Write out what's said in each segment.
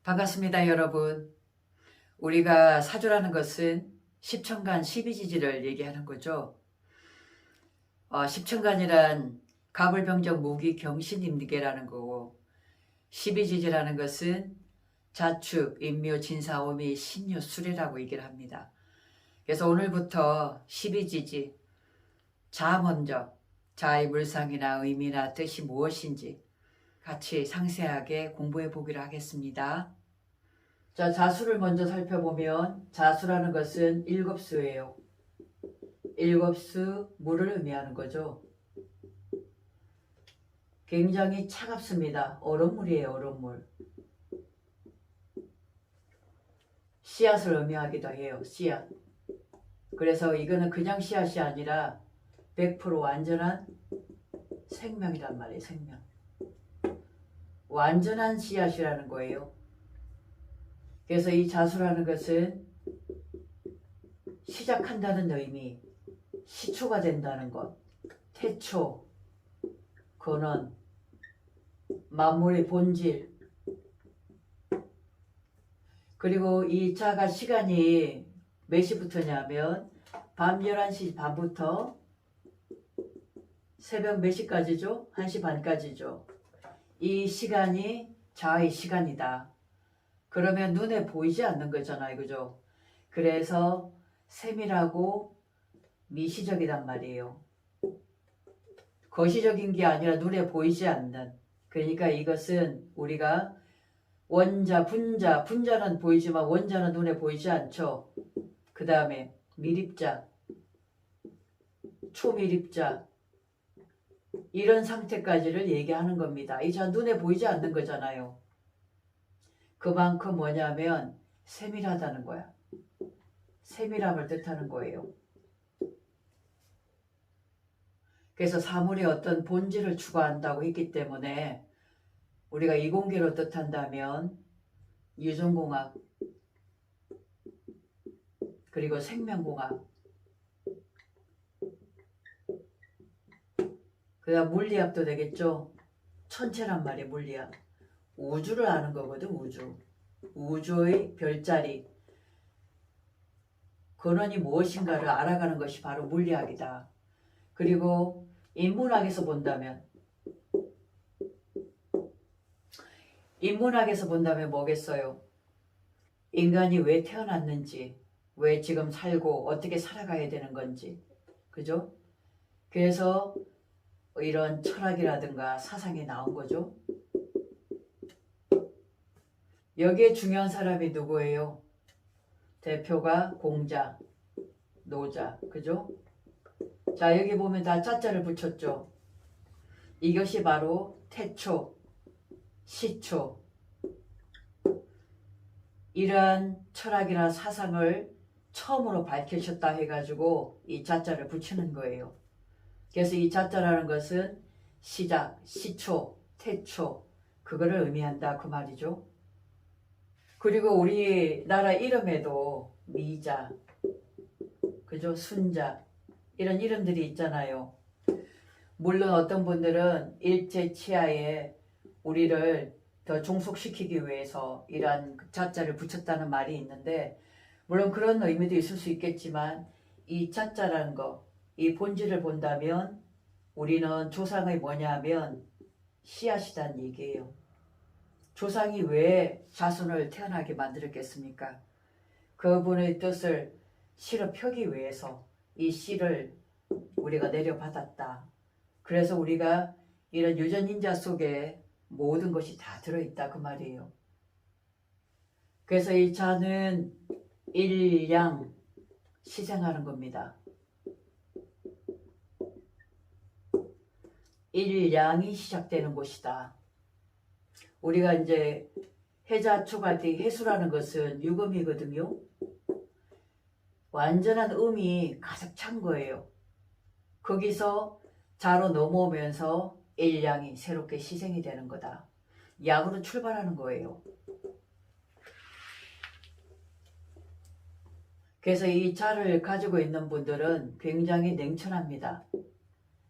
반갑습니다, 여러분. 우리가 사주라는 것은 십천간 십이지지를 얘기하는 거죠. 십천간이란 가불병정 무기 경신임계라는 거고, 십이지지라는 것은 자축, 인묘, 진사, 오미, 신유, 수레라고 얘기를 합니다. 그래서 오늘부터 십이지지, 자 먼저, 자의 물상이나 의미나 뜻이 무엇인지 같이 상세하게 공부해 보기로 하겠습니다. 자, 자수를 먼저 살펴보면 자수라는 것은 일곱수예요. 일곱수 물을 의미하는 거죠. 굉장히 차갑습니다. 얼음물이에요, 얼음물. 씨앗을 의미하기도 해요, 씨앗. 그래서 이거는 그냥 씨앗이 아니라 100% 완전한 생명이란 말이에요, 생명. 완전한 씨앗이라는 거예요. 그래서 이 자수라는 것은 시작한다는 의미, 시초가 된다는 것, 태초, 근원, 만물의 본질. 그리고 이 자가 시간이 몇 시부터냐면 밤 11시 반부터 새벽 몇 시까지죠? 1시 반까지죠. 이 시간이 자의 시간이다. 그러면 눈에 보이지 않는 거잖아요, 그죠? 그래서 세밀하고 미시적이란 말이에요. 거시적인 게 아니라 눈에 보이지 않는. 그러니까 이것은 우리가 원자, 분자, 분자는 보이지만 원자는 눈에 보이지 않죠. 그 다음에 미립자, 초미립자, 이런 상태까지를 얘기하는 겁니다. 이 자 눈에 보이지 않는 거잖아요. 그만큼 뭐냐면 세밀하다는 거야. 세밀함을 뜻하는 거예요. 그래서 사물의 어떤 본질을 추구한다고 했기 때문에 우리가 이공계로 뜻한다면 유전공학, 그리고 생명공학, 그다음 물리학도 되겠죠. 천체란 말이에요, 물리학. 우주를 아는 거거든, 우주. 우주의 별자리, 근원이 무엇인가를 알아가는 것이 바로 물리학이다. 그리고 인문학에서 본다면 뭐겠어요? 인간이 왜 태어났는지, 왜 지금 살고 어떻게 살아가야 되는 건지, 그죠? 그래서 이런 철학이라든가 사상이 나온 거죠. 여기에 중요한 사람이 누구예요? 대표가 공자, 노자, 그죠? 자, 여기 보면 다 자자를 붙였죠. 이것이 바로 태초, 시초, 이러한 철학이나 사상을 처음으로 밝히셨다 해가지고 이 자자를 붙이는 거예요. 그래서 이 자자라는 것은 시작, 시초, 태초, 그거를 의미한다 그 말이죠. 그리고 우리나라 이름에도 미자, 그죠? 순자, 이런 이름들이 있잖아요. 물론 어떤 분들은 일제치하에 우리를 더 종속시키기 위해서 이러한 자자를 붙였다는 말이 있는데, 물론 그런 의미도 있을 수 있겠지만 이 자자라는 거, 이 본질을 본다면 우리는 조상의 뭐냐면 씨앗이란 얘기예요. 조상이 왜 자손을 태어나게 만들었겠습니까? 그분의 뜻을 실어 펴기 위해서 이 씨를 우리가 내려받았다. 그래서 우리가 이런 유전인자 속에 모든 것이 다 들어있다 그 말이에요. 그래서 이 자는 일양 시생하는 겁니다. 일양이 시작되는 곳이다. 우리가 이제 해자초갈 때 해수라는 것은 유금이거든요. 완전한 음이 가득 찬 거예요. 거기서 자로 넘어오면서 일양이 새롭게 시생이 되는 거다. 양으로 출발하는 거예요. 그래서 이 자를 가지고 있는 분들은 굉장히 냉철합니다.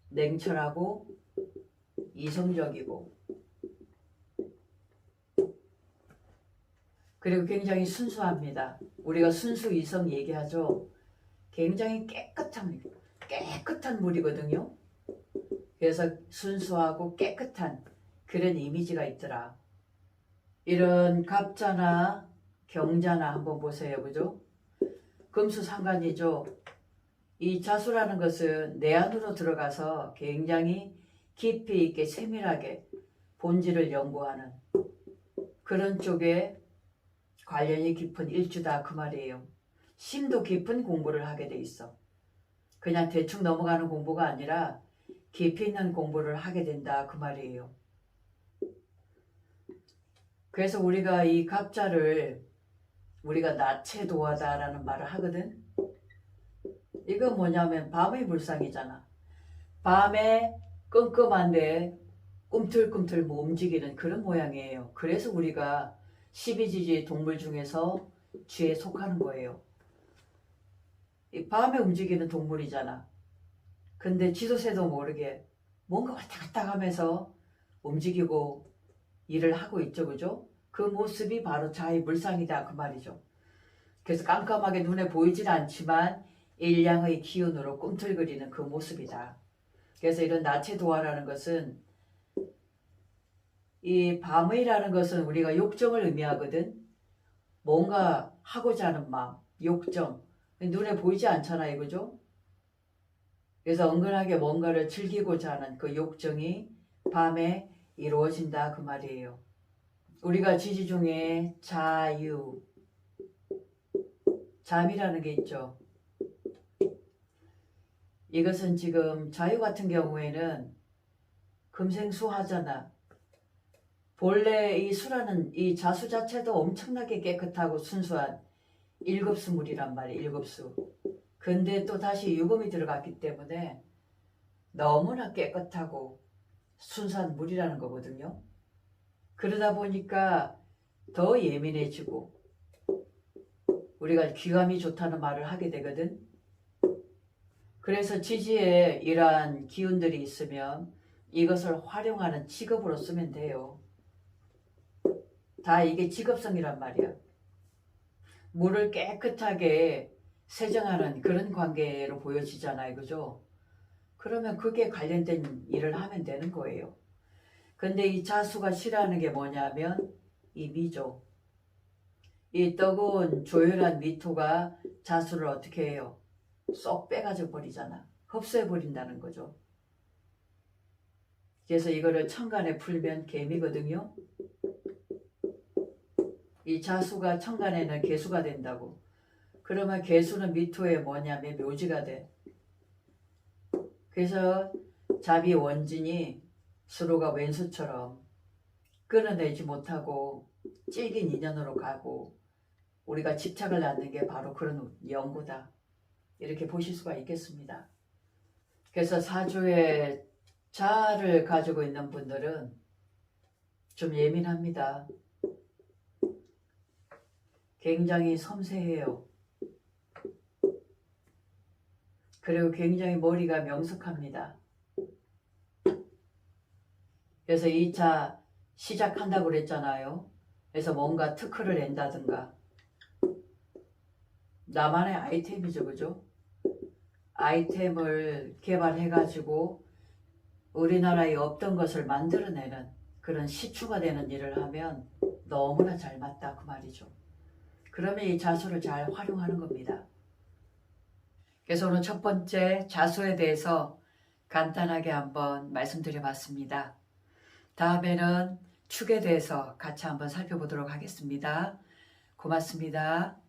냉철하고 이성적이고, 그리고 굉장히 순수합니다. 우리가 순수 이성 얘기하죠. 굉장히 깨끗한 물이거든요. 그래서 순수하고 깨끗한 그런 이미지가 있더라. 이런 갑자나 경자나 한번 보세요. 그죠? 금수상관이죠. 이 자수라는 것은 내 안으로 들어가서 굉장히 깊이 있게 세밀하게 본질을 연구하는 그런 쪽에 관련이 깊은 일주다 그 말이에요. 심도 깊은 공부를 하게 돼 있어. 그냥 대충 넘어가는 공부가 아니라 깊이 있는 공부를 하게 된다 그 말이에요. 그래서 우리가 이 갑자를 우리가 나체도하다라는 말을 하거든. 이거 뭐냐면 밤의 물상이잖아. 밤에 끔끔한데 꿈틀꿈틀 뭐 움직이는 그런 모양이에요. 그래서 우리가 12지지 동물 중에서 쥐에 속하는 거예요. 이 밤에 움직이는 동물이잖아. 근데 지도새도 모르게 뭔가 왔다 갔다 하면서 움직이고 일을 하고 있죠. 그죠? 그 모습이 바로 자의 물상이다 그 말이죠. 그래서 깜깜하게 눈에 보이진 않지만 일량의 기운으로 꿈틀거리는 그 모습이다. 그래서 이런 나체도화라는 것은 이 밤의라는 것은 우리가 욕정을 의미하거든. 뭔가 하고자 하는 마음, 욕정. 눈에 보이지 않잖아요. 그죠? 그래서 은근하게 뭔가를 즐기고자 하는 그 욕정이 밤에 이루어진다 그 말이에요. 우리가 지지 중에 자유, 잠이라는 게 있죠. 이것은 지금 자유 같은 경우에는 금생수하잖아. 본래 이 수라는 이 자수 자체도 엄청나게 깨끗하고 순수한 일급수물이란 말이에요. 일급수. 근데 또 다시 유금이 들어갔기 때문에 너무나 깨끗하고 순수한 물이라는 거거든요. 그러다 보니까 더 예민해지고 우리가 귀감이 좋다는 말을 하게 되거든. 그래서 지지에 이러한 기운들이 있으면 이것을 활용하는 직업으로 쓰면 돼요. 다 이게 직업성이란 말이야. 물을 깨끗하게 세정하는 그런 관계로 보여지잖아요. 그죠? 그러면 그게 관련된 일을 하면 되는 거예요. 근데 이 자수가 싫어하는 게 뭐냐면 이 미죠. 이 뜨거운 조율한 미토가 자수를 어떻게 해요? 쏙 빼가지고 버리잖아. 흡수해 버린다는 거죠. 그래서 이거를 천간에 풀면 개미거든요. 이 자수가 천간에는 개수가 된다고. 그러면 개수는 미토에 뭐냐면 묘지가 돼. 그래서 자비 원진이 수로가 왼수처럼 끊어내지 못하고 찔긴 인연으로 가고 우리가 집착을 낳는 게 바로 그런 연구다. 이렇게 보실 수가 있겠습니다. 그래서 사주에 자를 가지고 있는 분들은 좀 예민합니다. 굉장히 섬세해요. 그리고 굉장히 머리가 명석합니다. 그래서 2차 시작한다고 그랬잖아요. 그래서 뭔가 특허를 낸다든가 나만의 아이템이죠. 그죠? 아이템을 개발해가지고 우리나라에 없던 것을 만들어내는 그런 시추가 되는 일을 하면 너무나 잘 맞다 그 말이죠. 그러면 이 자수를 잘 활용하는 겁니다. 그래서 오늘 첫 번째 자수에 대해서 간단하게 한번 말씀드려 봤습니다. 다음에는 축에 대해서 같이 한번 살펴보도록 하겠습니다. 고맙습니다.